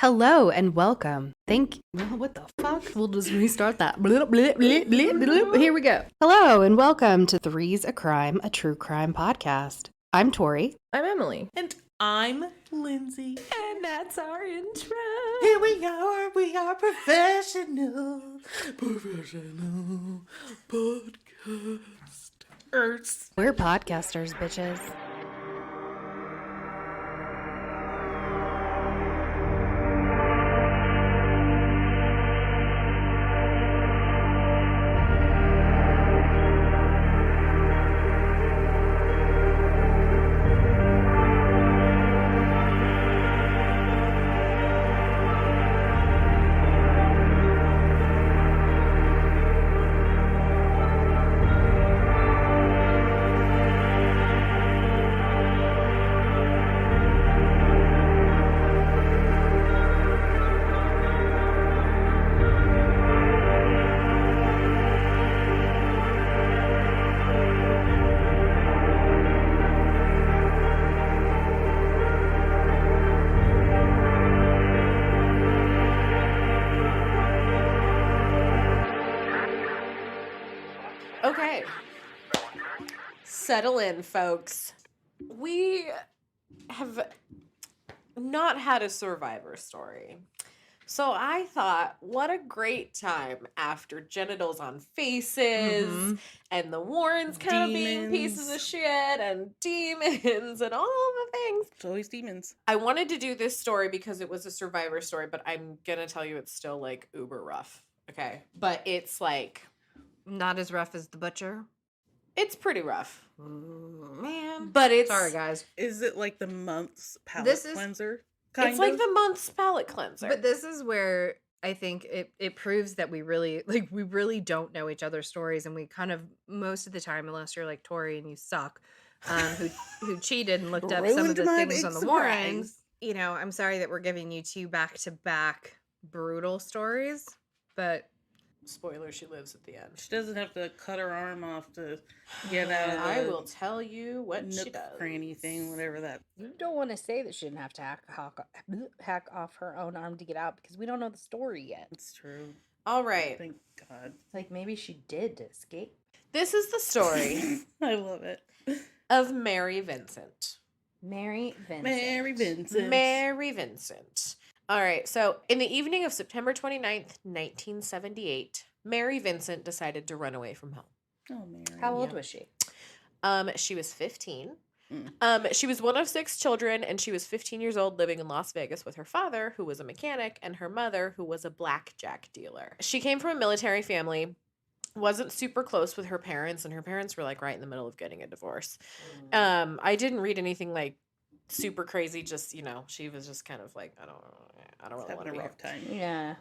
Hello and welcome. What the fuck? We'll just restart that. Blip, blip, blip, blip, blip. Here we go. Hello and welcome to Three's a Crime, a true crime podcast. I'm Tori. I'm Emily. And I'm Lindsey. And that's our intro. Here we are professional podcasters. We're podcasters, bitches. Okay. Settle in, folks. We have not had a survivor story. So I thought, what a great time after genitals on faces and the Warrens kind of being pieces of shit and demons and all the things. It's always demons. I wanted to do this story because it was a survivor story, but I'm going to tell you it's still like uber rough. Okay. But it's like... Not as rough as the butcher. It's pretty rough. Man. But it's... Sorry, guys. Is it like the month's palate cleanser? It's like the month's palate cleanser. But this is where I think it proves that we really don't know each other's stories, and we kind of, most of the time, unless you're like Tori and you suck, who cheated and looked up some of the things on the Warrens. You know, I'm sorry that we're giving you two back-to-back brutal stories, but... Spoiler, she lives at the end. She doesn't have to cut her arm off to get out of the I will tell you what nook she does. cranny thing, whatever that. You don't want to say that she didn't have to hack off her own arm to get out because we don't know the story yet. It's true. All right. Thank God. Like maybe she did to escape. This is the story I love it. of Mary Vincent. Mary Vincent. Mary Vincent. Mary Vincent. All right, so in the evening of September 29th, 1978, Mary Vincent decided to run away from home. Oh, Mary. How old was she? She was 15. She was one of 6 children, and she was 15 years old, living in Las Vegas with her father, who was a mechanic, and her mother, who was a blackjack dealer. She came from a military family, wasn't super close with her parents, and her parents were like right in the middle of getting a divorce. I didn't read anything like super crazy, just, you know, she was just kind of like, I don't really want to having a rough time. Yeah.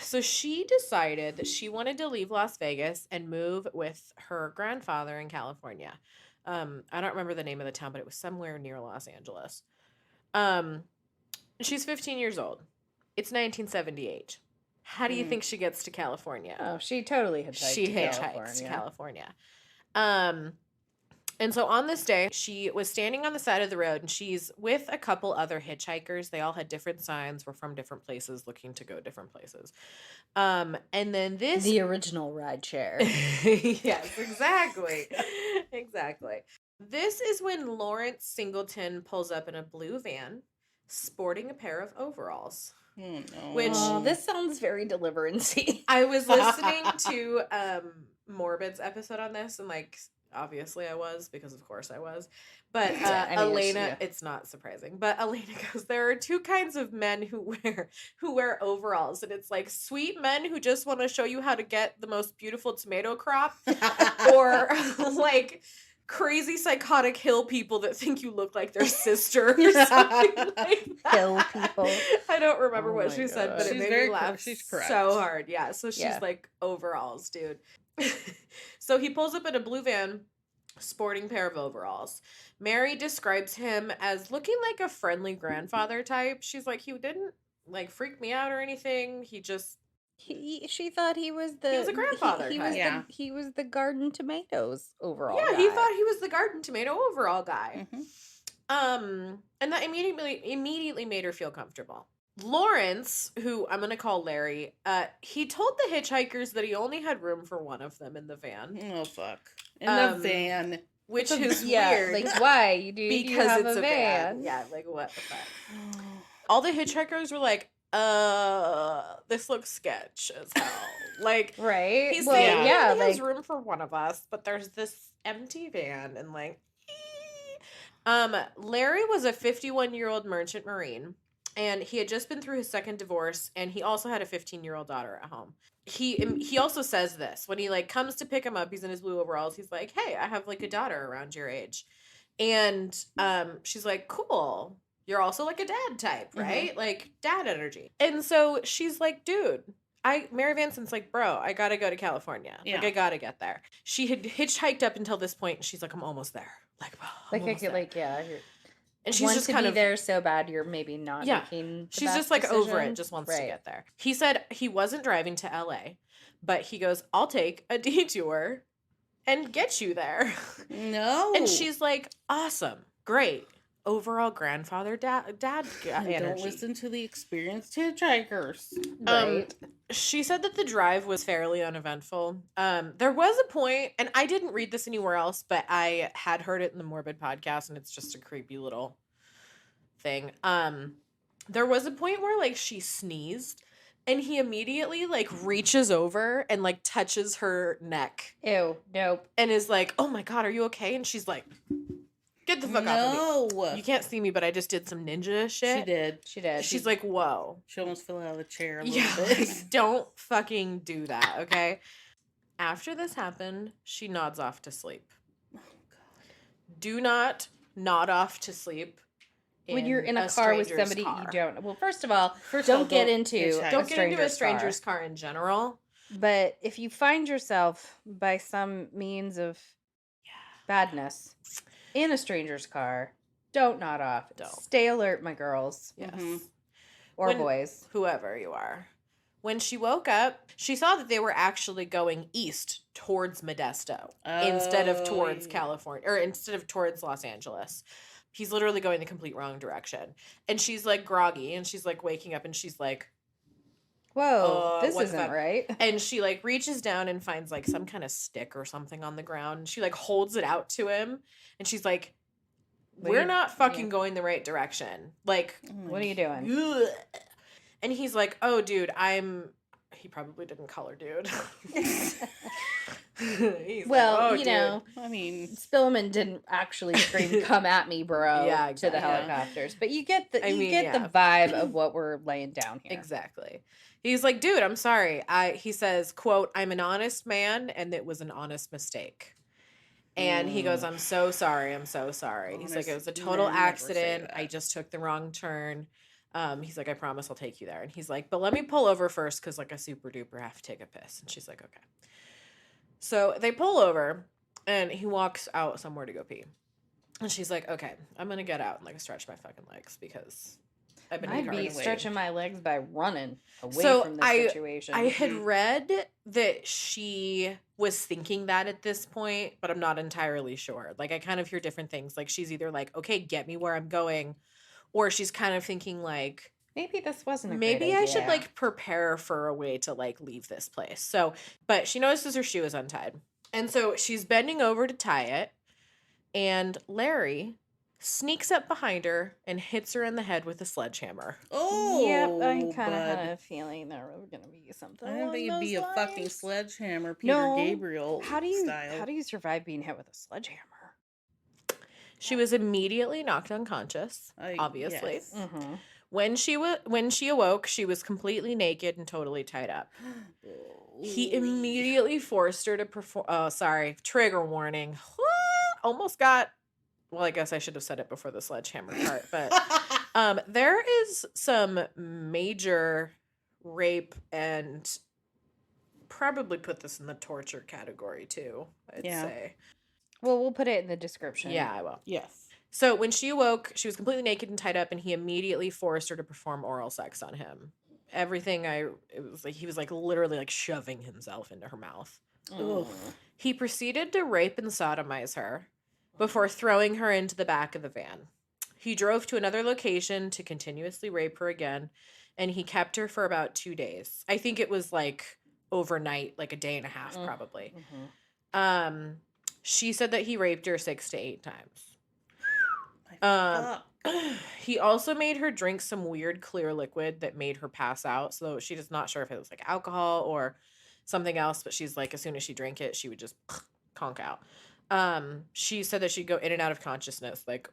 So she decided that she wanted to leave Las Vegas and move with her grandfather in California. I don't remember the name of the town, but it was somewhere near Los Angeles. She's 15 years old. It's 1978. How do you think she gets to California? Oh, she totally hitchhiked. She hitchhikes to California. And so on this day, she was standing on the side of the road, and she's with a couple other hitchhikers. They all had different signs, were from different places, looking to go different places. And then this... The original ride share. Yes, exactly. Exactly. This is when Lawrence Singleton pulls up in a blue van, sporting a pair of overalls. Oh, no. Which... this sounds very Deliverance-y. I was listening to Morbid's episode on this, and like... Obviously I was, because of course I was. But Elena, it's not surprising. But Elena goes, there are 2 kinds of men who wear overalls. And it's like sweet men who just want to show you how to get the most beautiful tomato crop. Or like crazy psychotic hill people that think you look like their sister or something like that. Hill people. I don't remember what she said, but it made me laugh so hard. Yeah, so she's like, overalls, dude. So he pulls up in a blue van, sporting pair of overalls. Mary describes him as looking like a friendly grandfather type. She's like, he didn't like freak me out or anything. He just She thought he was the... He was a grandfather. He was the garden tomatoes overall Yeah, guy. he thought he was the garden tomato overall guy. Mm-hmm. And that immediately made her feel comfortable. Lawrence, who I'm going to call Larry, he told the hitchhikers that he only had room for one of them in the van. Oh, fuck. In the van. Which is Yeah, weird. like, why? Do you Because have it's a van? Yeah, like, what the fuck? All the hitchhikers were like, this looks sketch as hell. Like, Right? he's Well, saying he yeah, only has like, room for one of us, but there's this empty van, and like, Larry was a 51-year-old merchant marine, and he had just been through his second divorce, and he also had a 15-year-old daughter at home. He also says this when he like comes to pick him up. He's in his blue overalls. He's like, "Hey, I have like a daughter around your age," and she's like, "Cool. You're also like a dad type, right? Like dad energy." And so she's like, "Dude." Mary Vincent's like, "Bro, I gotta go to California. Like, I gotta get there." She had hitchhiked up until this point, and she's like, "I'm almost there." Like, I'm almost there. like, yeah. And she's want just to kind be of there so bad you're maybe not making the she's best just like over it, decision. just wants to Right. get there. He said he wasn't driving to LA, but he goes, "I'll take a detour and get you there." No. And she's like, "Awesome, great, overall grandfather dad energy." Don't listen to the experienced hitchhikers. Right. She said that the drive was fairly uneventful. There was a point, and I didn't read this anywhere else, but I had heard it in the Morbid podcast, and it's just a creepy little thing. There was a point where like she sneezed, and he immediately like reaches over and like touches her neck Ew. Nope. and is like, "Oh my God, are you okay?" And she's like, "Get the fuck off of me. You can't see me, but I just did some ninja shit." She did. She did. She's like, "Whoa." She almost fell out of the chair a little Yeah, bit. like, don't fucking do that, okay? After this happened, she nods off to sleep. Oh, God. Do not nod off to sleep when you're in a car with stranger's somebody car. you don't. Well, first of all, First of all, don't get don't into hitchhike. Don't get into a stranger's car. car in general. But if you find yourself by some means of badness in a stranger's car, don't nod off. Don't. Stay alert, my girls. Yes. Mhm. Or When- boys. Whoever you are. When she woke up, she saw that they were actually going east towards Modesto instead of towards yeah. California, or instead of towards Los Angeles. He's literally going the complete wrong direction. And she's like groggy, and she's like waking up, and she's like, Whoa, this what isn't the- right. and she like reaches down and finds like some kind of stick or something on the ground. She like holds it out to him, and she's like, "We're Wait, not fucking yeah. going the right direction. Like, Oh my What are you doing? ugh." And he's like, "Oh, dude, he probably didn't color, dude." He's Well, like, "Oh, you dude." know, I mean, Spillman didn't actually scream, "Come at me, bro," Yeah, to exactly. the helicopters. But you get the I mean, the vibe of what we're laying down here. Exactly. He's like, "Dude, I'm sorry." He says, quote, "I'm an honest man, and it was an honest mistake." And he goes, "I'm so sorry. I'm so sorry." He's like, "It was a Honest total men never say accident. I that. just took the wrong turn." He's like, "I promise I'll take you there." And he's like, "But let me pull over first, because like I super duper have to take a piss." And she's like, "Okay." So they pull over, and he walks out somewhere to go pee. And she's like, "Okay, I'm gonna get out and like stretch my fucking legs because I've been I'd incarcerated." be stretching my legs by running away So from this situation. I had read that she was thinking that at this point, but I'm not entirely sure. Like, I kind of hear different things. Like, she's either like, "Okay, get me where I'm going," or she's kind of thinking like, Maybe this wasn't a maybe great I should idea. like prepare for a way to like leave this place. So, but she notices her shoe is untied. And so she's bending over to tie it, and Larry sneaks up behind her and hits her in the head with a sledgehammer. oh, Yep, I kind of bud. had a feeling there was going to be something. I didn't along think it'd be those a fucking lines. sledgehammer, Peter No. Gabriel How do style. you survive being hit with a sledgehammer? She was immediately knocked unconscious, I- obviously. yes. Mm-hmm. When she awoke, she was completely naked and totally tied up. He immediately forced her to perform. Oh, sorry, trigger warning. Almost got. Well, I guess I should have said it before the sledgehammer part, but there is some major rape and probably put this in the torture category too. I'd Yeah. say. Well, we'll put it in the description. Yeah, I will. Yes. So when she awoke, she was completely naked and tied up, and he immediately forced her to perform oral sex on him. It was like he was like literally like shoving himself into her mouth. Ugh. He proceeded to rape and sodomize her before throwing her into the back of the van. He drove to another location to continuously rape her again, and he kept her for about 2 days. I think it was like overnight, like a day and a half probably. She said that he raped her 6 to 8 times. He also made her drink some weird clear liquid that made her pass out. So she's not sure if it was like alcohol or something else, but she's like, as soon as she drank it, she would just conk out. She said that she'd go in and out of consciousness like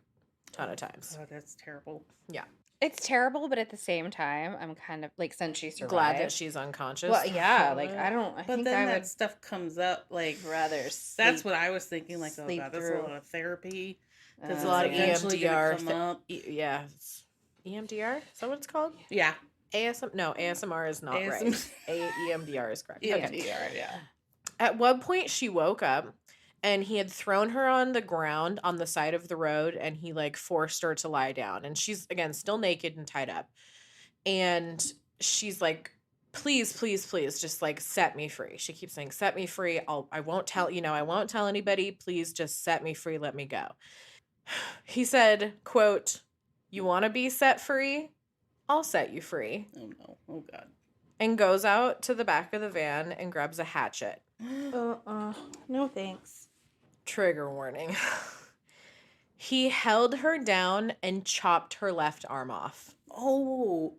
a ton of times. Oh, that's terrible. Yeah. It's terrible, but at the same time, I'm kind of like, since she survived, Glad that she's unconscious. Well, yeah, like I But think then I that would stuff comes up like rather. that's what I was thinking. Like, oh sleep god, that's a through. lot of therapy. There's a lot of eventually gonna EMDR. come up. Yeah. EMDR? Is that what it's called? Yeah, ASMR is not right. EMDR is correct. EMDR. Okay. Yeah. At one point, she woke up and he had thrown her on the ground on the side of the road and he like forced her to lie down. And she's, again, still naked and tied up. And she's like, please, please, please, just like set me free. She keeps saying, set me free. I won't tell anybody. Please just set me free. Let me go. He said, quote, you want to be set free? I'll set you free. Oh no. Oh god. And goes out to the back of the van and grabs a hatchet. No thanks. Trigger warning. He held her down and chopped her left arm off. Oh.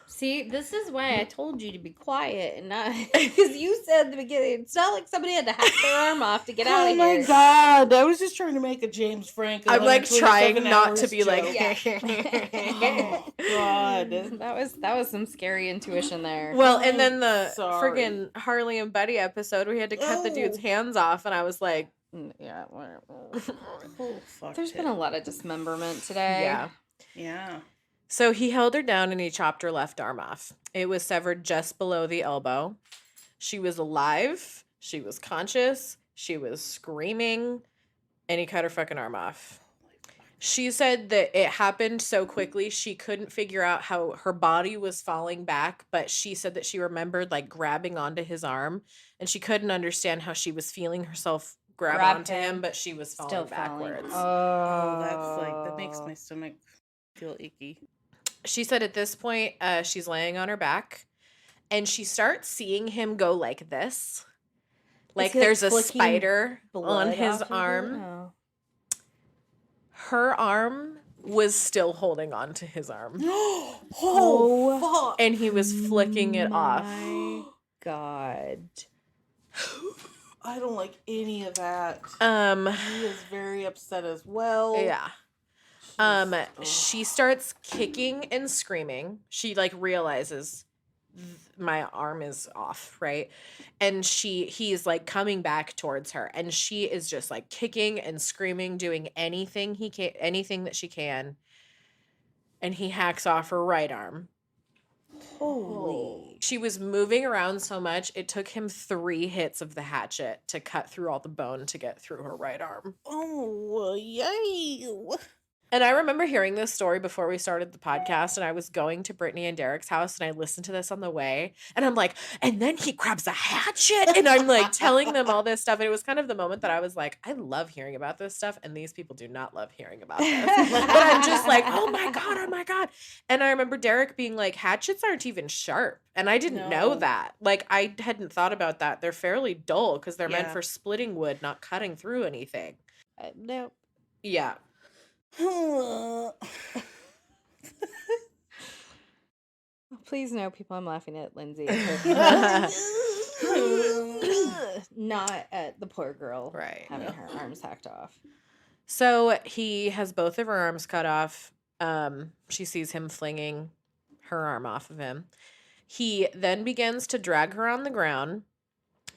See, this is why I told you to be quiet and not because you said at the beginning it's not like somebody had to hack their arm off to get out of here. Oh my god! I was just trying to make a James Franco. I'm like trying not to be joke. like. Oh god! That was some scary intuition there. Well, and then the Sorry. friggin' Harley and Buddy episode where he had to cut the dude's hands off, and I was like, Yeah, whatever. Oh fuck! There's been a lot of dismemberment today. yeah. Yeah. So he held her down and he chopped her left arm off. It was severed just below the elbow. She was alive. She was conscious. She was screaming. And he cut her fucking arm off. She said that it happened so quickly she couldn't figure out how her body was falling back, but she said that she remembered like grabbing onto his arm and she couldn't understand how she was feeling herself grab onto him, but she was falling Still falling. backwards. Oh, that's like that makes my stomach feel icky. She said at this point, she's laying on her back and she starts seeing him go like this. Like he, like, there's a flicking spider on blood his off of it? arm. Oh. Her arm was still holding on to his arm. Oh, fuck! And he was flicking it off. My God. I don't like any of that. He is very upset as well. Yeah. She starts kicking and screaming. She like realizes my arm is off, right? And he's like coming back towards her and she is just like kicking and screaming, doing anything that she can. And he hacks off her right arm. Holy. She was moving around so much, it took him 3 hits of the hatchet to cut through all the bone to get through her right arm. Oh, yay. And I remember hearing this story before we started the podcast, and I was going to Brittany and Derek's house, and I listened to this on the way, and I'm like, and then he grabs a hatchet, and I'm like telling them all this stuff, and it was kind of the moment that I was like, I love hearing about this stuff, and these people do not love hearing about this. But I'm just like, oh my God. And I remember Derek being like, hatchets aren't even sharp, and I didn't know that. Like, I hadn't thought about that. They're fairly dull, because they're meant for splitting wood, not cutting through anything. Nope. Yeah. Please know, people, I'm laughing at Lindsay. Not at the poor girl Right. having her arms hacked off. So he has both of her arms cut off. She sees him flinging her arm off of him. He then begins to drag her on the ground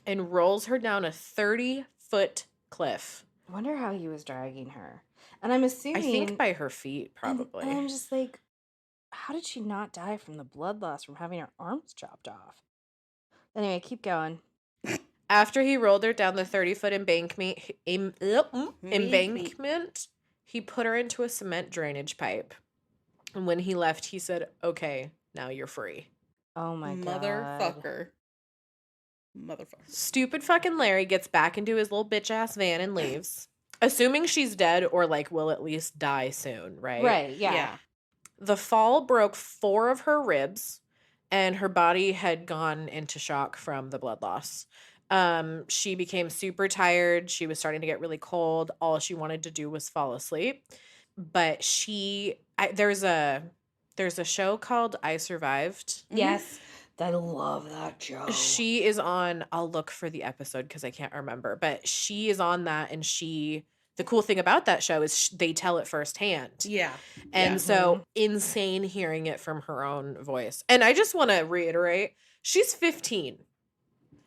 and rolls her down a 30-foot cliff. I wonder how he was dragging her. And I'm assuming... I think by her feet, probably. And I'm just like, how did she not die from the blood loss from having her arms chopped off? Anyway, keep going. After he rolled her down the 30-foot embankment, he put her into a cement drainage pipe. And when he left, he said, okay, now you're free. Oh my God. Motherfucker. Stupid fucking Larry gets back into his little bitch-ass van and leaves. Assuming she's dead or, like, will at least die soon, right? Right, yeah. The fall broke 4 of her ribs, and her body had gone into shock from the blood loss. She became super tired. She was starting to get really cold. All she wanted to do was fall asleep. But there's a show called I Survived. Yes. I love that show. She is on, I'll look for the episode because I can't remember, but she is on that, and the cool thing about that show is they tell it firsthand. Yeah. And so insane hearing it from her own voice. And I just want to reiterate, she's 15.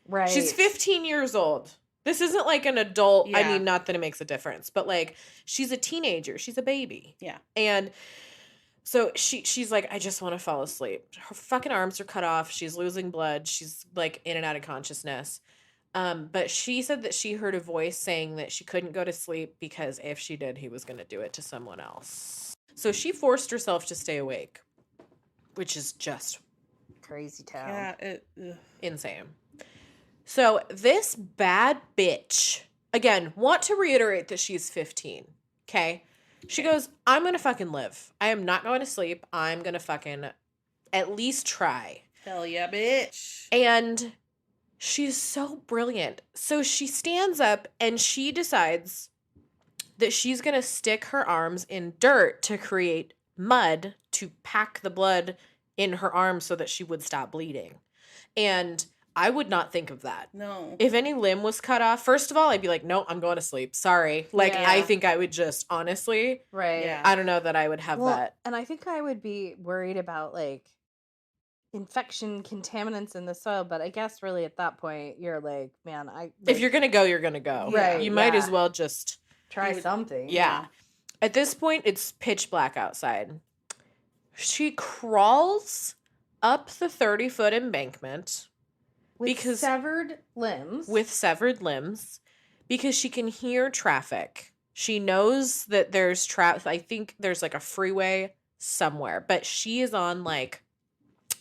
Right. She's 15 years old. This isn't like an adult. I Yeah. mean, not that it makes a difference, but like she's a teenager. She's a baby. Yeah. And so she's like, I just want to fall asleep. Her fucking arms are cut off. She's losing blood. She's like in and out of consciousness. But she said that she heard a voice saying that she couldn't go to sleep because if she did, he was going to do it to someone else. So she forced herself to stay awake, which is just Crazy town. Yeah. insane. So this bad bitch, again, want to reiterate that she's 15, okay? She goes, I'm going to fucking live. I am not going to sleep. I'm going to fucking at least try. Hell yeah, bitch. And she's so brilliant. So she stands up and she decides that she's going to stick her arms in dirt to create mud to pack the blood in her arms so that she would stop bleeding. And I would not think of that. No. If any limb was cut off, first of all, I'd be like, no, I'm going to sleep. Sorry. Like, Yeah. I think I would just, honestly, Right. Yeah. I don't know that I would have that. And I think I would be worried about like infection, contaminants in the soil, but I guess really at that point you're like, man, If you're going to go, you're going to go. Right, You might yeah. as well just, try something. yeah. At this point, it's pitch black outside. She crawls up the 30-foot embankment With because severed limbs. with severed limbs because she can hear traffic. She knows that there's traffic. I think there's like a freeway somewhere, but she is on like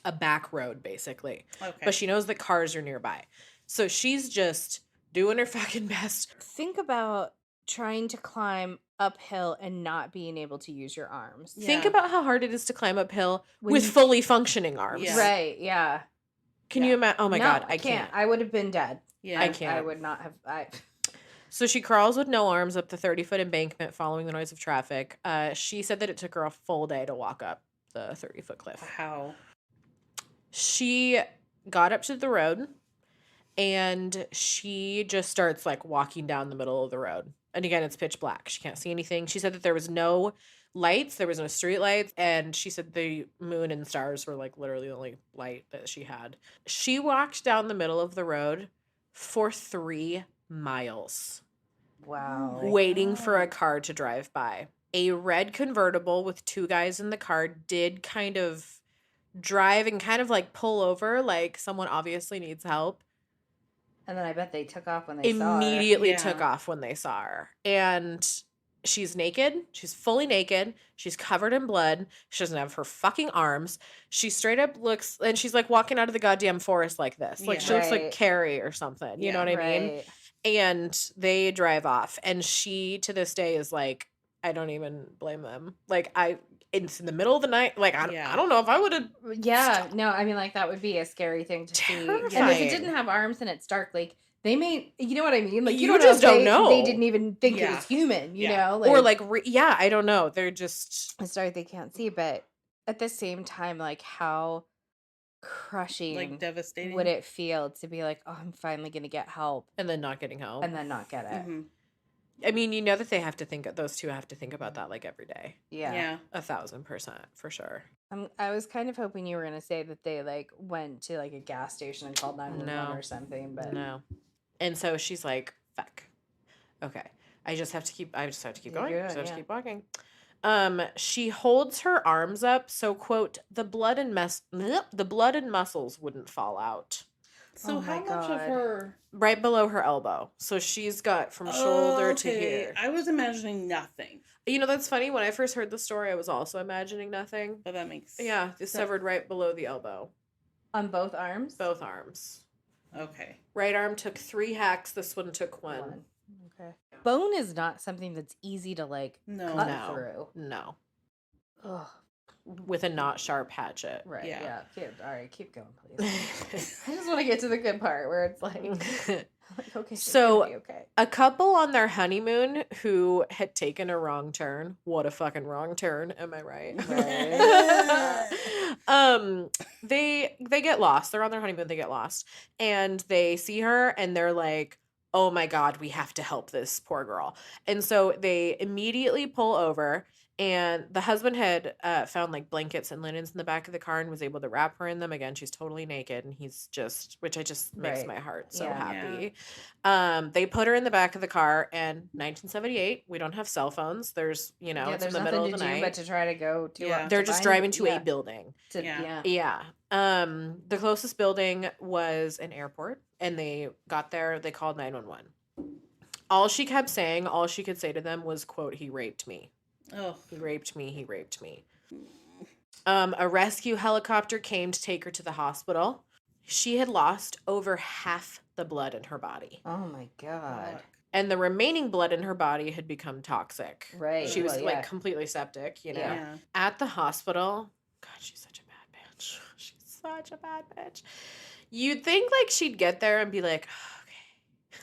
a back road basically. Okay. But she knows that cars are nearby. So she's just doing her fucking best. Think about trying to climb uphill and not being able to use your arms. Yeah. Think about how hard it is to climb uphill When with you- fully functioning arms. Yeah. Right, yeah. Can Yeah. you imagine? Oh my No, God, I can't. I would have been dead. Yeah. I can't. I would not have So she crawls with no arms up the 30-foot embankment following the noise of traffic. She said that it took her a full day to walk up the 30-foot cliff. How? She got up to the road and she just starts like walking down the middle of the road. And again, it's pitch black. She can't see anything. She said that there was no lights, there was no street lights, and she said the moon and stars were like literally the only light that she had. She walked down the middle of the road for 3 miles. Wow. Waiting for a car to drive by. A red convertible with 2 guys in the car did kind of drive and kind of like pull over, like someone obviously needs help. And then I bet they took off when they saw her. Immediately Yeah. took off when they saw her. And she's naked. She's fully naked. She's covered in blood. She doesn't have her fucking arms. She straight up looks, and she's like walking out of the goddamn forest like this. Like Yeah. she looks like Right. Carrie or something. You Yeah. know what I mean? Right. And they drive off. And she, to this day, is like, I don't even blame them. Like, it's in the middle of the night. Like, I Yeah. don't know if I would have. Yeah, no, I mean, like, that would be a scary thing to see. And if Terrifying. it didn't have arms and it's dark, like, they may, you know what I mean? Like, You you don't just know if don't know. They didn't even think it Yeah. was human, you Yeah. know? Or, like, yeah, I don't know. They're just. it's dark, they can't see, but at the same time, like, how crushing Like devastating. would it feel to be like, oh, I'm finally going to get help And then not getting help. and then not get it? Mhm. I mean, you know that they have to think, those two have to think about that, like, every day. Yeah. Yeah. 1,000%, for sure. I was kind of hoping you were going to say that they, like, went to, like, a gas station and called 911 No. or something, but No. And so she's like, fuck. Okay. I just have to keep going. You're So I good, just have to yeah. keep walking. She holds her arms up so, quote, the blood and muscles wouldn't fall out. So Oh how my much of God. her Right below her elbow. So she's got from shoulder to here. I was imagining nothing, You know, that's funny. When I first heard the story, I was also imagining nothing. but that makes Yeah, it's So- severed right below the elbow. on both arms? Both arms. Okay. Right arm took 3 hacks. This one took 1. Okay. Bone is not something that's easy to, like, No. cut No. through. No. Ugh. with a not sharp hatchet. Right. Yeah. Yeah. All right. Keep going, please. I just want to get to the good part where it's like, okay, it's So gonna be okay. a couple on their honeymoon who had taken a wrong turn. What a fucking wrong turn, am I right? They get lost. They're on their honeymoon, they get lost. And they see her and they're like, "Oh my god, we have to help this poor girl." And so they immediately pull over. And the husband had found like blankets and linens in the back of the car and was able to wrap her in them. Again, she's totally naked, and he's just, which I just makes Right. my heart so Yeah. happy. They put her in the back of the car, and 1978, we don't have cell phones. There's, it's in there's the nothing middle to of the do night. but to try to go to. Yeah. They're just driving to a building. Yeah. Yeah. The closest building was an airport, and they got there. They called 911. All she kept saying, all she could say to them was, quote, "He raped me. Oh. He raped me. He raped me." A rescue helicopter came to take her to the hospital. She had lost over half the blood in her body. Oh my god. Fuck. And the remaining blood in her body had become toxic. Right. She was well, like yeah. completely septic, Yeah. At the hospital, God, she's such a bad bitch. She's such a bad bitch. You'd think like she'd get there and be like,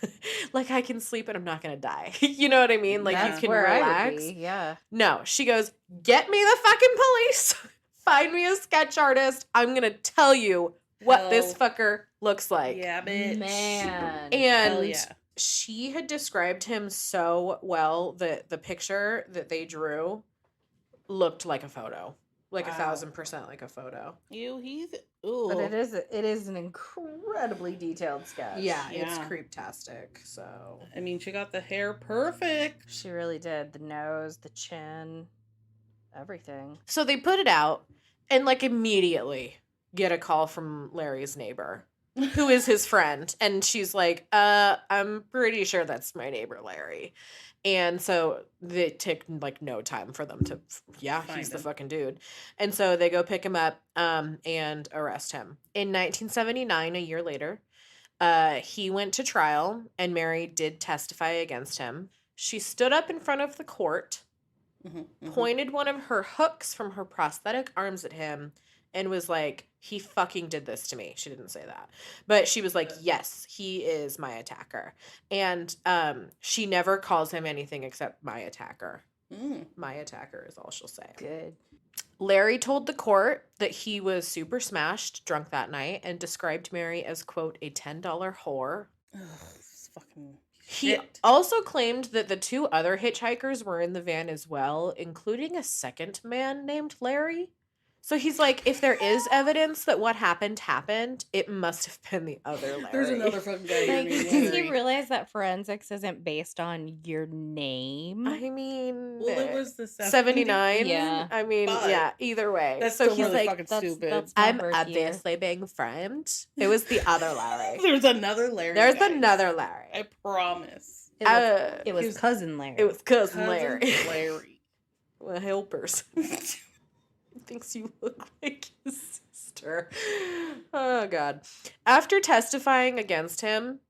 okay, like I can sleep and I'm not gonna die. You know what I mean? Like That's you can where relax. I would be. Yeah. No, she goes, "Get me the fucking police. Find me a sketch artist. I'm gonna tell you what this Hell. fucker looks like." Yeah, bitch. Man. Hell And yeah. she had described him so well that the picture that they drew looked like a photo. Like Wow. 1,000% like a photo. He's ooh. But it is an incredibly detailed sketch. Yeah, it's Yeah. creeptastic. So I mean, she got the hair perfect. She really did. The nose, the chin, everything. So they put it out and like immediately get a call from Larry's neighbor, who is his friend. And she's like, I'm pretty sure that's my neighbor Larry. And so it took like no time for them to, Find he's the him. fucking dude. And so they go pick him up and arrest him. In 1979, a year later, he went to trial and Mary did testify against him. She stood up in front of the court, pointed one of her hooks from her prosthetic arms at him, and was like, "He fucking did this to me." She didn't say that. But she was like, "Yes, he is my attacker." And she never calls him anything except my attacker. My attacker is all she'll say. Good. Larry told the court that he was super smashed drunk that night and described Mary as, quote, "a $10 whore." Ugh, it's fucking He shit. also claimed that the two other hitchhikers were in the van as well, including a second man named Larry. So he's like, if there is evidence that what happened, it must have been the other Larry. There's another fucking guy here Like, named does Larry. he realize that forensics isn't based on your name? I mean, Well, it was the 79. Yeah. I mean, But yeah, either way. That's so still he's really like, fucking that's- stupid. that's- my I'm birth year. obviously being framed. It was the other Larry. There's another Larry. There's guys. another Larry. I promise. It was His- cousin Larry. It was cousin Cousin Larry. Larry. A helpers. Thinks you look like his sister. Oh, God. After testifying against him,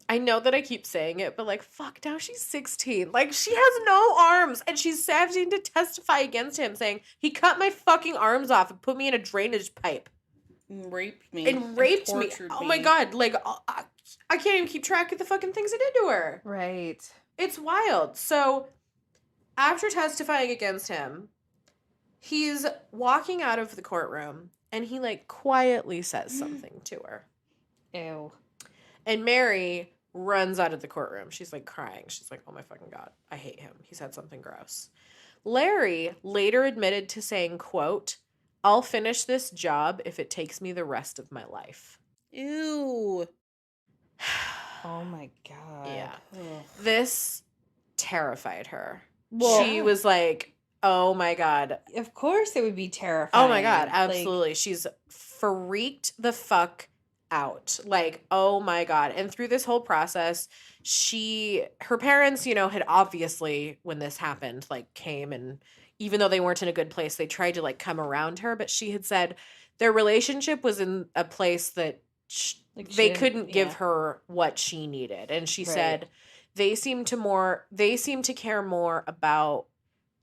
I know that I keep saying it, but like, fuck, now she's 16. Like, she has no arms, and she's having to testify against him, saying, he cut my fucking arms off and put me in a drainage pipe. And raped me. And raped me. tortured Oh, my God. Like, I can't even keep track of the fucking things I did to her. Right. It's wild. So, after testifying against him, he's walking out of the courtroom and he like quietly says something to her. Ew. And Mary runs out of the courtroom. She's like crying. She's like, "Oh my fucking God, I hate him. He said something gross." Larry later admitted to saying, quote, "I'll finish this job if it takes me the rest of my life." Ew. Oh my god. Yeah. Ugh. This terrified her. Well- She was like, "Oh my God, Of course it would be terrifying. oh my God, Like, absolutely." She's freaked the fuck out. Like, oh my God. And through this whole process, her parents, had obviously, when this happened, like came, and even though they weren't in a good place, they tried to like come around her. But she had said their relationship was in a place that Like, she they didn't- couldn't give yeah. her what she needed. And she Right. said they seem to care more about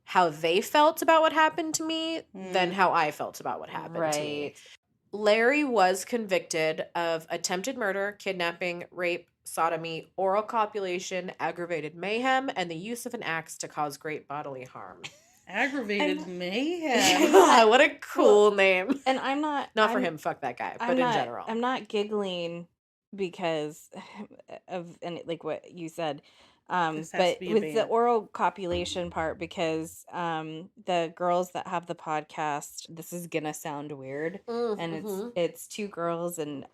how they felt about what happened to me than how I felt about what happened to me. Larry was convicted of attempted murder, kidnapping, rape, sodomy, oral copulation, aggravated mayhem, and the use of an axe to cause great bodily harm. Aggravated mayhem. What a cool name. And I'm not for him, fuck that guy, but in general. I'm not giggling because of like what you said. But with the oral copulation part, because the girls that have the podcast, this is gonna sound weird, and it's two girls, and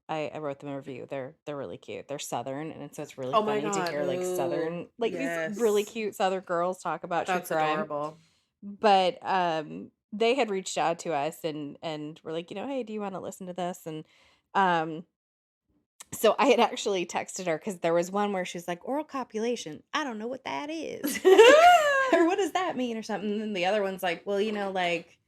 I wrote them a review. They're really cute. They're Southern, and so it's really funny to hear like Southern, like these really cute Southern girls talk about true crime. Adorable. But they had reached out to us and were like, hey, do you want to listen to this? And so I had actually texted her because there was one where she's like, oral copulation, I don't know what that is. Or what does that mean or something. And then the other one's like, well, like,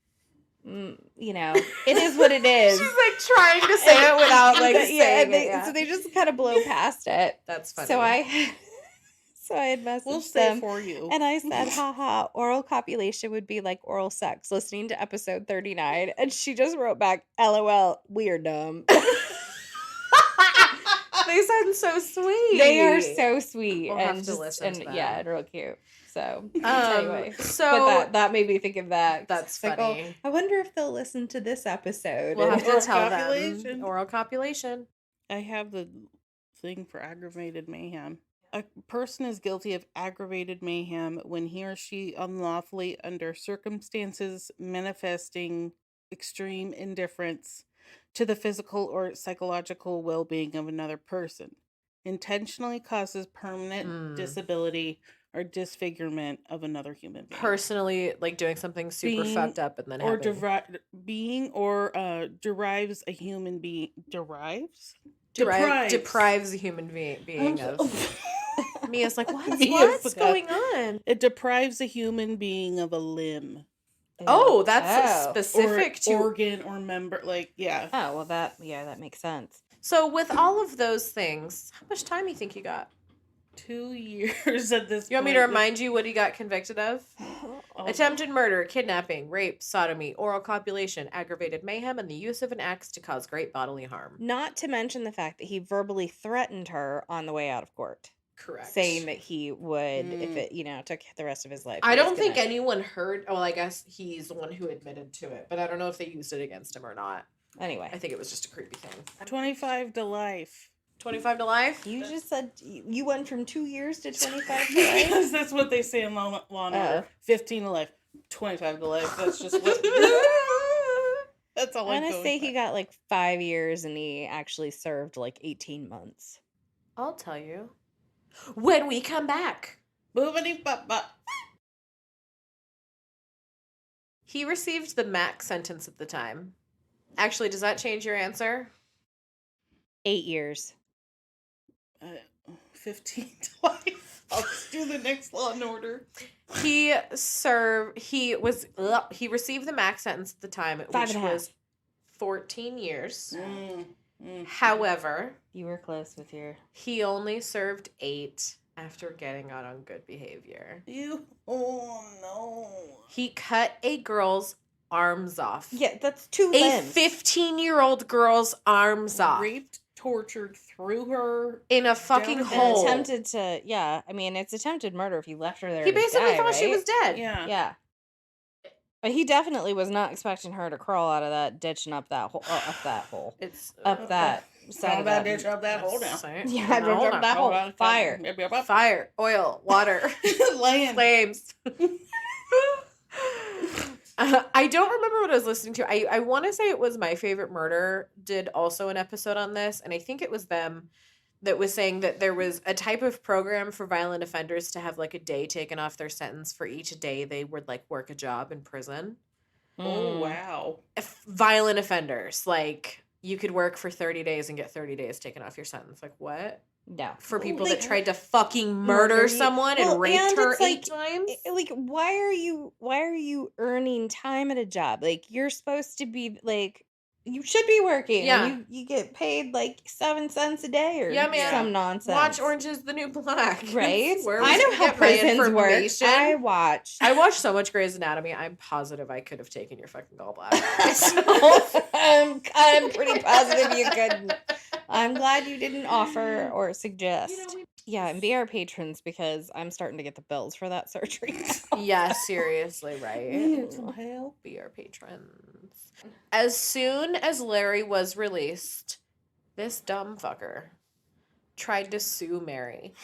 it is what it is. She's like trying to say it without like saying it. So they just kind of blow past it. That's funny. So I had messaged We'll say them, for you. and I said, haha, oral copulation would be like oral sex, listening to episode 39. And she just wrote back, LOL, we're dumb. They sound so sweet. They are so sweet. We'll have to listen to them. Yeah, real cute. So anyway, so but that made me think of that. That's like, funny. I wonder if they'll listen to this episode. We'll have to Oral tell copulation. them. Oral copulation. I have the thing for aggravated mayhem. A person is guilty of aggravated mayhem when he or she unlawfully, under circumstances manifesting extreme indifference to the physical or psychological well-being of another person, intentionally causes permanent disability or disfigurement of another human being. Personally, like doing something super fucked up and then or having... derives a human being deprives a human being of... Mia's like, what's going on? It deprives a human being of a limb. Oh, that's specific to organ or member, like, yeah. Oh, well, that makes sense. So with all of those things, how much time do you think you got? 2 years at this point. You want me to remind you what he got convicted of? Oh. Attempted murder, kidnapping, rape, sodomy, oral copulation, aggravated mayhem, and the use of an axe to cause great bodily harm. Not to mention the fact that he verbally threatened her on the way out of court. Correct. Saying that he would, if it, took the rest of his life. I don't think anyone heard. Well, I guess he's the one who admitted to it, but I don't know if they used it against him or not. Anyway. I think it was just a creepy thing. 25 to life. 25 to life? You just said you went from 2 years to 25 to life? Yes, that's what they say in Law and Order. 15 to life. 25 to life. That's just what... That's all I'm going to say he got like 5 years and he actually served like 18 months. I'll tell you. When we come back. Boobity-bop-bop. He received the max sentence at the time. Actually, does that change your answer? 8 years. 15 to life. I'll just do the next Law and Order. He received the max sentence at the time, which was 14 years. However, you were close with your... He only served 8 after getting out on good behavior. Oh no. He cut a girl's arms off. Yeah, that's 2 limbs. A 15-year-old girl's arms off. Raped, tortured, threw her in a fucking hole. Attempted to, it's attempted murder if you left her there. He basically thought she was dead. Yeah. But he definitely was not expecting her to crawl out of that ditch and up that hole. It's up that side of that ditch, up that hole now. Yeah, up that hole. Fire. Fire. Oil. Water. Land. Flames. I don't remember what I was listening to. I want to say it was My Favorite Murder did also an episode on this, and I think it was them that was saying that there was a type of program for violent offenders to have like a day taken off their sentence for each day they would like work a job in prison. Oh, wow. Violent offenders. Like you could work for 30 days and get 30 days taken off your sentence. Like what? No. For people that tried to fucking murder someone and raped her 8 times? Like, why are you earning time at a job? Like, you're supposed to be, like, You should be working. Yeah. You get paid like 7 cents a day or some nonsense. Watch Orange is the New Black. Right? Where I know how prisons work. I watch so much Grey's Anatomy. I'm positive I could have taken your fucking gallbladder. I'm pretty positive you couldn't. I'm glad you didn't offer or suggest. And be our patrons because I'm starting to get the bills for that surgery. Yeah, seriously, right? We need some help. Be our patrons. As soon as Larry was released, this dumb fucker tried to sue Mary.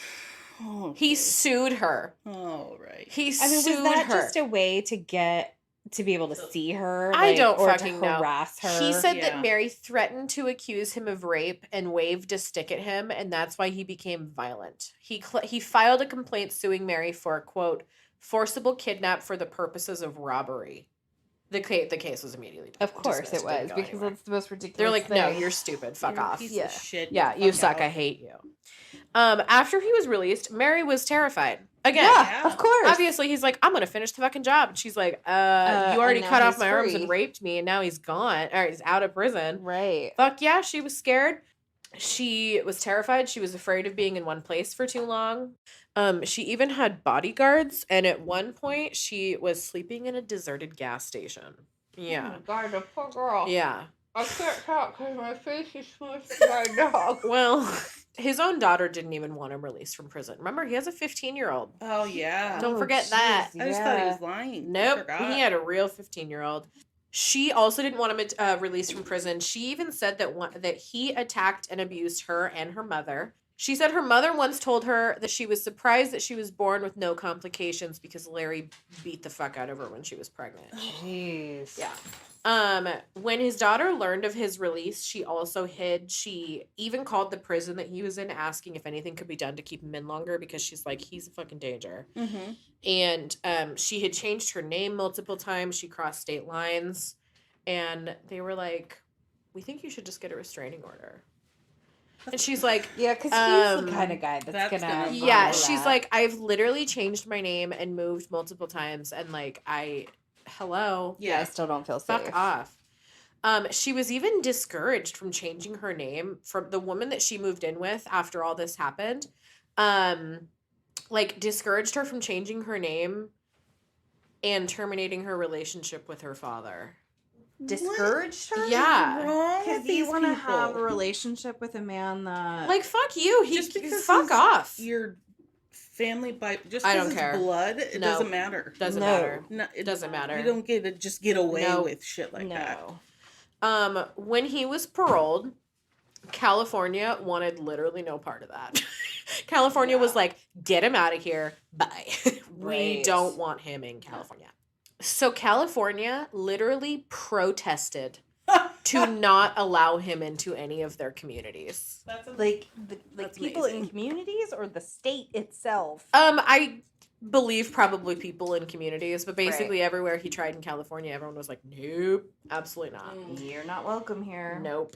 Oh, he sued her. Oh, right. He sued her. Was that just a way to be able to see her? I don't or fucking to harass her? He said that Mary threatened to accuse him of rape and waved a stick at him, and that's why he became violent. He filed a complaint suing Mary for, quote, forcible kidnap for the purposes of robbery. The case was immediately dismissed. Of course it was, because that's the most ridiculous They're like, thing. No, you're stupid. Fuck off. Piece of shit. Yeah, you suck. I hate you. After he was released, Mary was terrified. Again, of course. Obviously, he's like, I'm going to finish the fucking job. And she's like, you already cut off my arms and raped me, and now he's gone. Or he's out of prison. Right. Fuck yeah, she was scared. She was terrified. She was afraid of being in one place for too long. She even had bodyguards, and at one point, she was sleeping in a deserted gas station. Yeah. Oh my God, the poor girl. Yeah. I can't talk because my face is smushed by a dog. Well, his own daughter didn't even want him released from prison. Remember, he has a 15-year-old. Oh, yeah. Don't forget that. I just thought he was lying. Nope. He had a real 15-year-old. She also didn't want him released from prison. She even said that he attacked and abused her and her mother. She said her mother once told her that she was surprised that she was born with no complications because Larry beat the fuck out of her when she was pregnant. Jeez. Yeah. When his daughter learned of his release, she also hid. She even called the prison that he was in asking if anything could be done to keep him in longer because she's like, he's a fucking danger. Mm-hmm. And she had changed her name multiple times. She crossed state lines. And they were like, we think you should just get a restraining order. And she's like, yeah, because he's the kind of guy that's gonna yeah, she's like, I've literally changed my name and moved multiple times. And like, hello. Yeah, I still don't feel safe. Fuck off. She was even discouraged from changing her name from the woman that she moved in with after all this happened. Discouraged her from changing her name and terminating her relationship with her father. Discouraged her? Yeah. Because you want to have a relationship with a man that... Like, fuck you. Just because fuck off. Your family by... Just I because don't it's care. blood, it doesn't matter. Doesn't matter. No, it doesn't matter. You don't get to just get away with shit like that. When he was paroled, California wanted literally no part of that. California was like, get him out of here. Bye. We don't want him in California. So California literally protested to not allow him into any of their communities. That's people in communities or the state itself? I believe probably people in communities, but basically everywhere he tried in California, everyone was like, nope, absolutely not. You're not welcome here. Nope.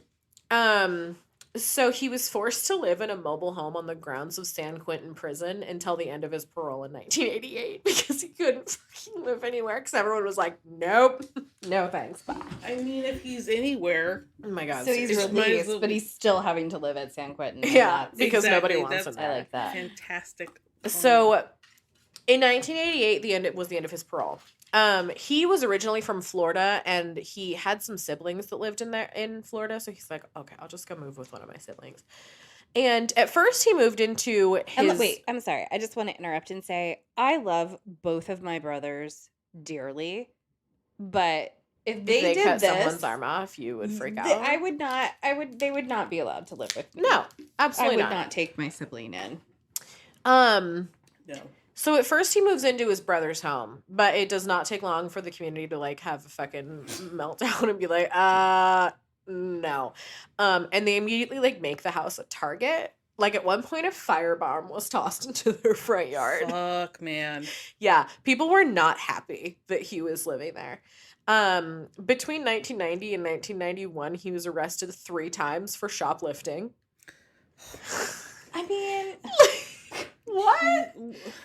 So he was forced to live in a mobile home on the grounds of San Quentin Prison until the end of his parole in 1988 because he couldn't fucking live anywhere because everyone was like, nope, no thanks, bye. I mean, if he's anywhere. Oh my God. So he's released, but he's still having to live at San Quentin. Yeah, because nobody wants him there. I like that. Fantastic. So in 1988, it was the end of his parole. He was originally from Florida, and he had some siblings that lived in Florida. So he's like, okay, I'll just go move with one of my siblings. And at first, he moved into his. Wait, I'm sorry. I just want to interrupt and say I love both of my brothers dearly, but if they did cut this, someone's arm off, you would freak out. I would not. They would not be allowed to live with me. No, absolutely I would not take my sibling in. No. So at first he moves into his brother's home, but it does not take long for the community to like have a fucking meltdown and be like, no. And they immediately like make the house a target. Like at one point a firebomb was tossed into their front yard. Fuck, man. Yeah, people were not happy that he was living there. Between 1990 and 1991, he was arrested 3 times for shoplifting. I mean... What?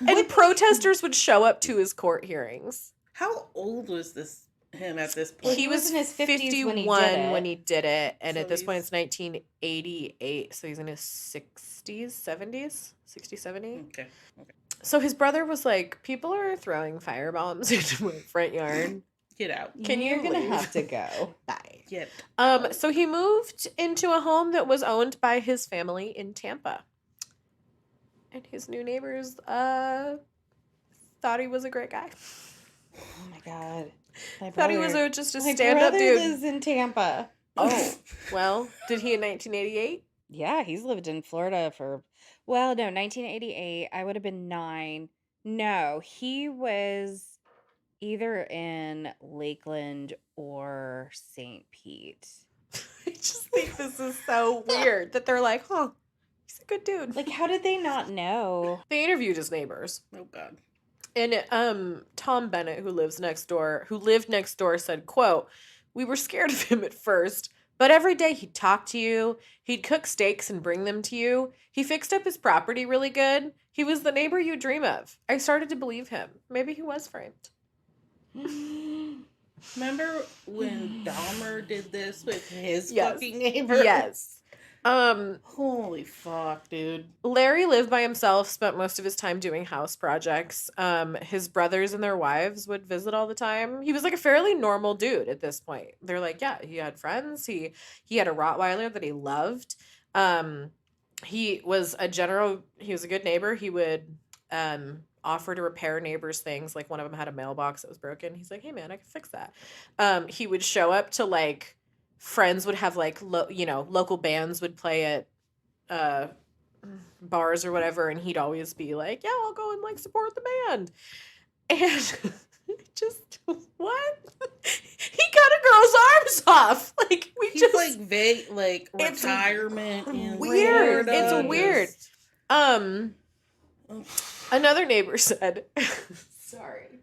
And protesters would show up to his court hearings. How old was this him at this point. He was in his 50s 51 when he did it. and at this point it's 1988, so he's in his 60s, 70s, 60, 70. Okay. So his brother was like, people are throwing fire bombs into my front yard. Get out. You're gonna have to go. Bye. Get So he moved into a home that was owned by his family in Tampa. And his new neighbors thought he was a great guy. Oh my god. Thought he was just a my stand-up brother dude. lives in Tampa. Oh, well, did he in 1988? Yeah, he's lived in Florida for, well, no, 1988. I would have been 9. No, he was either in Lakeland or St. Pete. I just think this is so weird that they're like, huh, he's a good dude. Like, how did they not know? They interviewed his neighbors. Oh God. And Tom Bennett, who lived next door, said, quote, "We were scared of him at first, but every day he'd talk to you. He'd cook steaks and bring them to you. He fixed up his property really good. He was the neighbor you dream of. I started to believe him. Maybe he was framed." Remember when Dahmer did this with his Yes. fucking neighbor? Yes. Holy fuck, dude. Larry lived by himself, spent most of his time doing house projects. His brothers and their wives would visit all the time. He was like a fairly normal dude at this point. They're like, yeah, he had friends. He had a Rottweiler that he loved. He was a good neighbor. He would offer to repair neighbors' things. Like one of them had a mailbox that was broken. He's like, hey man, I can fix that. He would show up to like, friends would have like, local bands would play at bars or whatever, and he'd always be like, yeah, I'll go and like support the band. And just, what? He cut a girl's arms off. Like, He's like vague, like retirement and weird. Florida, It's weird. Another neighbor said, sorry.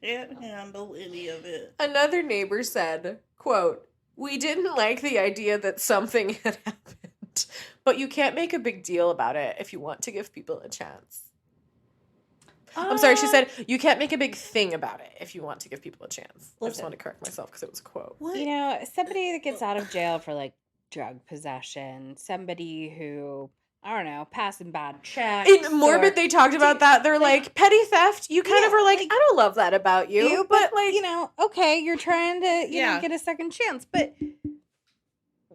Can't handle any of it. Another neighbor said, quote, "We didn't like the idea that something had happened, but you can't make a big deal about it if you want to give people a chance." I'm sorry, she said, you can't make a big thing about it if you want to give people a chance. I just want to correct myself because it was a quote. What? You know, somebody that gets out of jail for like drug possession, somebody who, I don't know, passing bad checks. In Morbid, they talked about that. They're like, petty theft, you kind of are like, I don't love that about you. But like, okay, you're trying to, get a second chance. But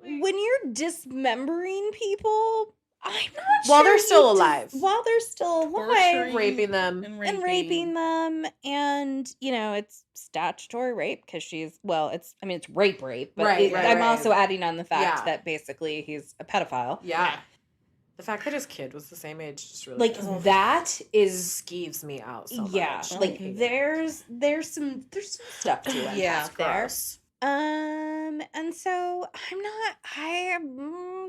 when you're dismembering people, I'm not while they're still alive. While they're still alive. Torturing raping them. And raping them. And, it's statutory rape because it's rape, but I'm also adding on the fact that basically he's a pedophile. Yeah. The fact that his kid was the same age just really that is skeeves me out so much. Yeah, there's some stuff to unpack there. And so I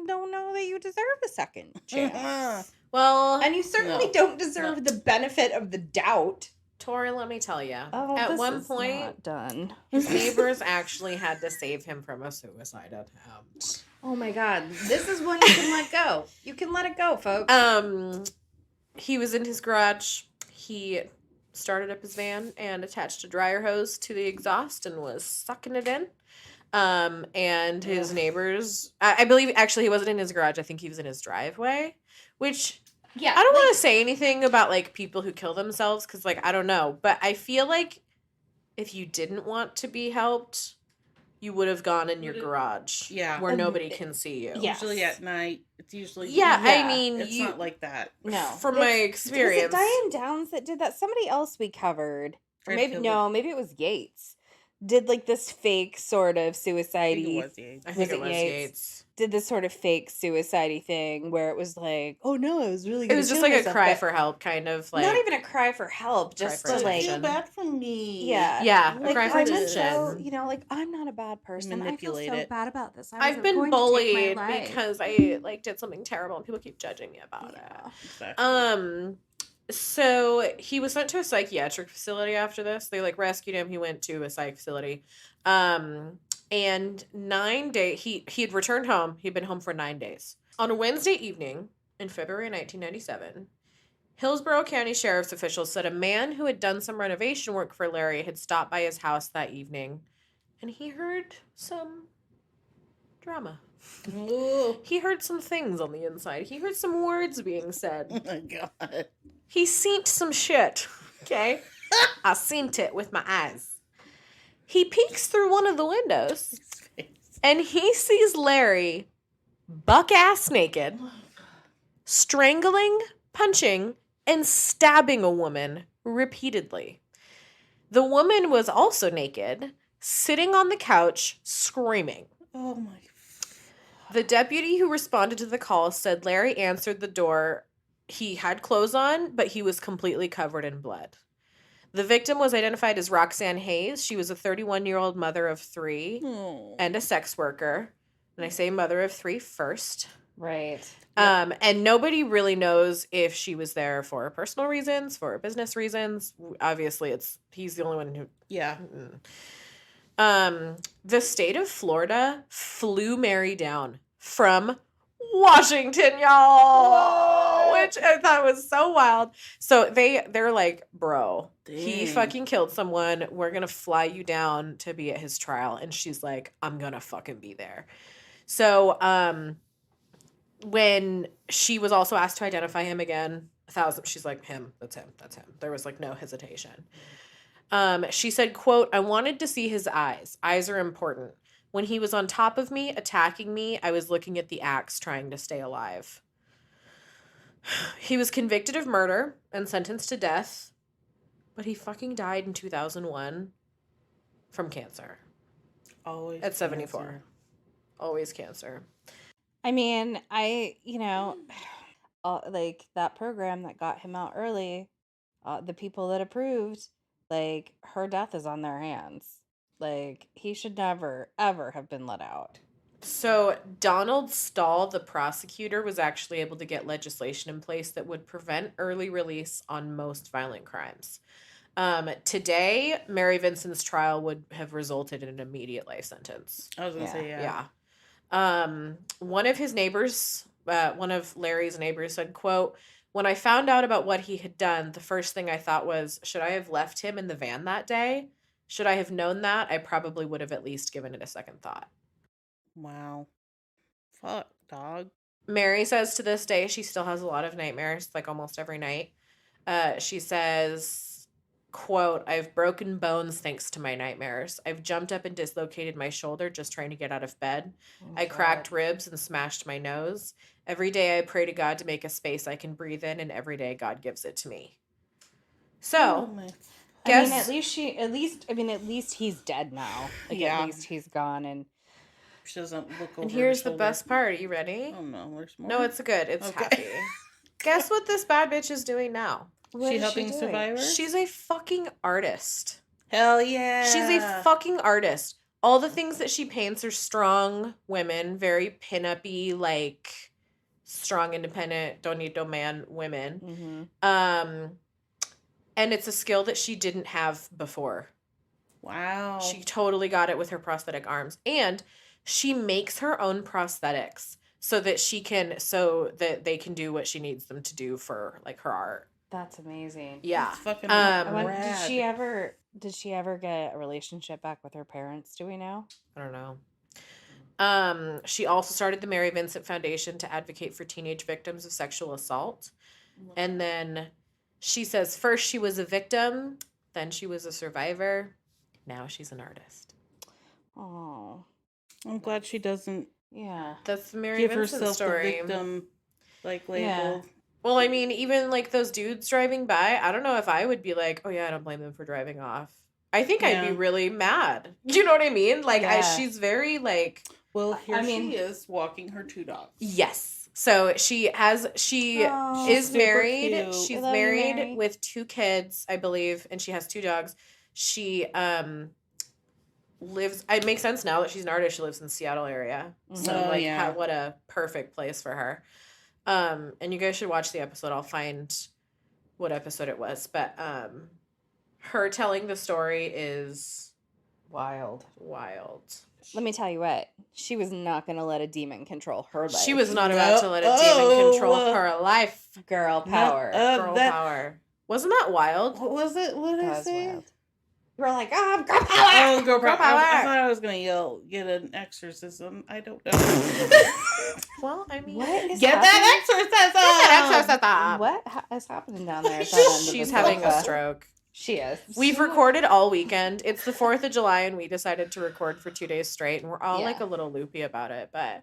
don't know that you deserve a second chance. Well, and you certainly don't deserve the benefit of the doubt. Tori, let me tell you. At one point, not done. His neighbors actually had to save him from a suicide attempt. Oh my God. This is one you can let go. You can let it go, folks. He was in his garage. He started up his van and attached a dryer hose to the exhaust and was sucking it in. And his neighbors, I believe, actually, he wasn't in his garage. I think he was in his driveway, which... Yeah, I don't want to say anything about, like, people who kill themselves, because, like, I don't know. But I feel like if you didn't want to be helped, you would have gone in your garage. Yeah. Where nobody can see you. Yes. Usually at night. It's usually... I mean... It's not like that. No. From my experience. Was it Diane Downs that did that? Somebody else we covered. Or maybe it was Yates. Did, like, this fake sort of suicide-y... I think it was Yates. Did this sort of fake suicide-y thing where it was like, oh no, I was really. It was just like a cry for help, kind of like. Not even a cry for help, just to like. Feel bad for me. Yeah, yeah, like, a cry for attention. So, like I'm not a bad person. Manipulate I feel so it. bad about this. I've been bullied because I like did something terrible and people keep judging me about it. Exactly. So he was sent to a psychiatric facility after this. They like rescued him. He went to a psych facility. And 9 days, he had returned home. He'd been home for 9 days. On a Wednesday evening in February 1997, Hillsborough County Sheriff's officials said a man who had done some renovation work for Larry had stopped by his house that evening, and he heard some drama. Ooh. He heard some things on the inside. He heard some words being said. Oh my God. He seen some shit. Okay? I seen it with my eyes. He peeks through one of the windows, and he sees Larry buck-ass naked, strangling, punching, and stabbing a woman repeatedly. The woman was also naked, sitting on the couch, screaming. Oh my. The deputy who responded to the call said Larry answered the door. He had clothes on, but he was completely covered in blood. The victim was identified as Roxanne Hayes. She was a 31-year-old mother of 3 and a sex worker. And I say mother of 3 first. Right. And nobody really knows if she was there for personal reasons, for business reasons. Obviously, he's the only one who... Yeah. The state of Florida flew Mary down from Washington, y'all, which I thought was so wild. So they're like, bro, he fucking killed someone. We're gonna fly you down to be at his trial. And she's like, I'm gonna fucking be there. So when she was also asked to identify him again, she's like, that's him. There was like no hesitation. She said, quote, I wanted to see his eyes. Eyes are important. When he was on top of me, attacking me, I was looking at the axe, trying to stay alive. He was convicted of murder and sentenced to death, but he fucking died in 2001 from cancer. Always at 74. cancer. Always cancer. I mean, like that program that got him out early, the people that approved, like her death is on their hands. Like he should never, ever have been let out. So Donald Stahl, the prosecutor, was actually able to get legislation in place that would prevent early release on most violent crimes. Today, Mary Vincent's trial would have resulted in an immediate life sentence. I was going to say, yeah. One of his neighbors, one of Larry's neighbors said, quote, when I found out about what he had done, the first thing I thought was, should I have left him in the van that day? Should I have known that? I probably would have at least given it a second thought. Wow. Fuck, dog. Mary says to this day she still has a lot of nightmares, like almost every night. She says, quote, I've broken bones thanks to my nightmares. I've jumped up and dislocated my shoulder just trying to get out of bed. I cracked ribs and smashed my nose. Every day I pray to God to make a space I can breathe in, and every day God gives it to me. So, at least he's dead now. Like, yeah. At least he's gone, and she doesn't look over. And here's the the best part. Are you ready? Oh no, there's more. No, it's good. It's okay. happy. Guess what this bad bitch is doing now? She helping survivors? She's a fucking artist. Hell yeah. She's a fucking artist. All the things that she paints are strong women, very pin-up-y, like strong, independent, don't need no man women. mm-hmm. And it's a skill that she didn't have before. Wow. She totally got it with her prosthetic arms. And she makes her own prosthetics so that they can do what she needs them to do for like her art. That's amazing. Yeah. That's fucking rad. Did she ever get a relationship back with her parents? Do we know? I don't know. She also started the Mary Vincent Foundation to advocate for teenage victims of sexual assault. And then she says first she was a victim, then she was a survivor. Now she's an artist. Oh. I'm glad she doesn't That's the Mary give Vincent herself story. the victim like label. Yeah. Well, I mean, even like those dudes driving by, I don't know if I would be like, oh yeah, I don't blame them for driving off. I think I'd be really mad. You know what I mean? Like, she's very like. Well, here she is walking her 2 dogs. Yes. So she is married. Cute. She's married with 2 kids, I believe, and she has 2 dogs. She lives. It makes sense now that she's an artist. She lives in the Seattle area. So what a perfect place for her. And you guys should watch the episode. I'll find what episode it was, but her telling the story is wild. let me tell you what. She was not going to let a demon control her life. She was not about to let a demon control her life. Girl power. Girl power. Wasn't that wild? What was it? What did I say? Wild. You were like, girl power. Oh, girl power. I power. thought I was going to yell, get an exorcism. I don't know. Well, I mean, What is get happening? that exorcism. What is happening down there? At that end of She's the having a sofa? stroke. She is. We've recorded all weekend. It's the 4th of July, and we decided to record for 2 days straight, and we're all like a little loopy about it, but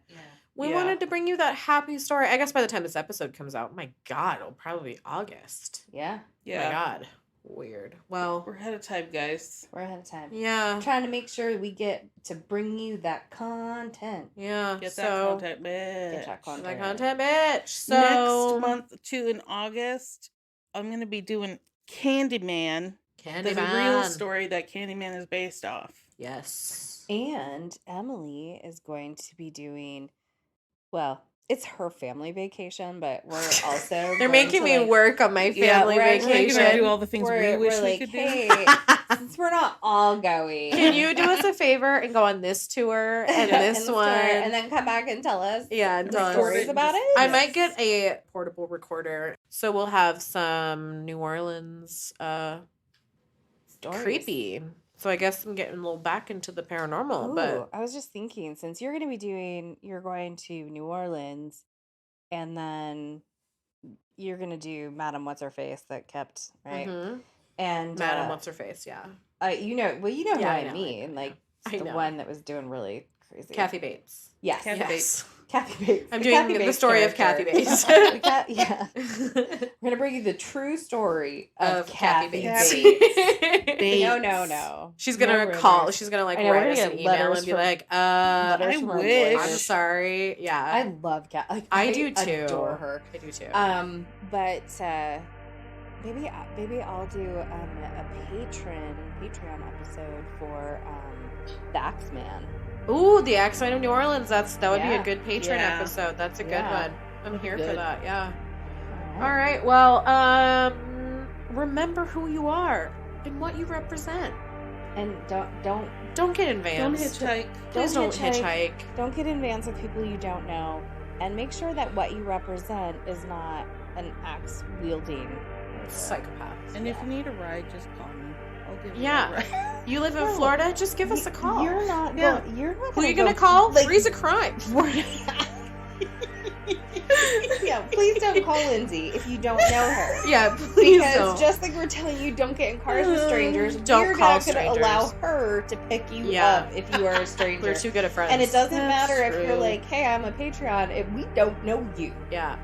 we wanted to bring you that happy story. I guess by the time this episode comes out, my God, it'll probably be August. Yeah. My God. Weird. Well, we're ahead of time, guys. We're ahead of time. Yeah. I'm trying to make sure we get to bring you that content. Yeah. Get that content, bitch. Get that content. That content, bitch. So next month, too, in August, I'm going to be doing Candyman. The real story that Candyman is based off. Yes. And Emily is going to be doing, well, it's her family vacation, but we're also They're making me work on my family vacation. We're gonna do all the things we wish we could hey, do. Since we're not all going, can you do us a favor and go on this tour and this one, and then come back and tell us and stories about it? I might get a portable recorder, so we'll have some New Orleans stories. Creepy. So I guess I'm getting a little back into the paranormal. Ooh, but I was just thinking, since you're going to New Orleans, and then you're going to do Madam What's Her Face that kept, right? Mm-hmm. And Madam What's Her Face, yeah. You know who I mean. I know. Like I the know. one that was doing really crazy. Kathy Bates. Yes. Kathy Bates. Kathy Bates. I'm doing the Bates story of character. Kathy Bates. Yeah. We're going to bring you the true story of Kathy Bates. No. She's going to call. She's going to like write us an email and be like, I wish. I'm sorry. Yeah. I love Kathy. Like, I do too. Adore her. I do too. But maybe I'll do a Patreon episode for the Axeman. Ooh, the Axeman of New Orleans. That would be a good Patreon Yeah. episode. That's a good one. I'm here for that. Yeah. All All right. Well, remember who you are and what you represent. And Don't get in vans. Don't hitchhike. Please don't hitchhike. Don't get in vans with people you don't know, and make sure that what you represent is not an axe wielding Psychopath. And if you need a ride, just call me. I'll give you a Yeah. ride. You live in Florida? Just give us a call. You're not. Yeah. You're not. Who are you gonna call? Like, Three's a Crime. Yeah, please don't call Lindsay if you don't know her. Yeah, please Because don't. just like we're telling you, don't get in cars with strangers. Don't we're call not going to strangers. allow her to pick you up if you are a stranger. We're too good at friends. And it doesn't That's matter if you're true. like, hey, I'm a Patreon, if we don't know you. Yeah,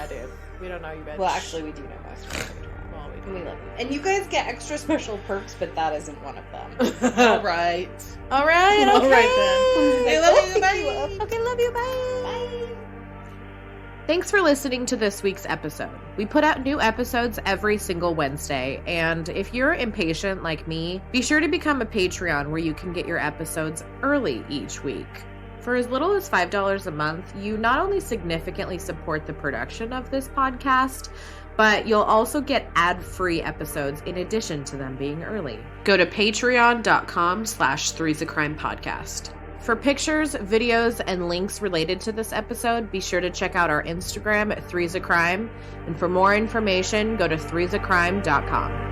dude. We don't know you, bitch. Well, actually, we do know most of Patreon. Well, we And we do. love you. And you guys get extra special perks, but that isn't one of them. All right. All right. All Okay. right then. I love you. Bye. Okay, love you. Bye. Thanks for listening to this week's episode. We put out new episodes every single Wednesday, and if you're impatient like me, be sure to become a Patreon where you can get your episodes early each week. For as little as $5 a month, you not only significantly support the production of this podcast, but you'll also get ad-free episodes in addition to them being early. Go to patreon.com/threesacrimepodcast. For pictures, videos, and links related to this episode, be sure to check out our Instagram at threesacrime. And for more information, go to threesacrime.com.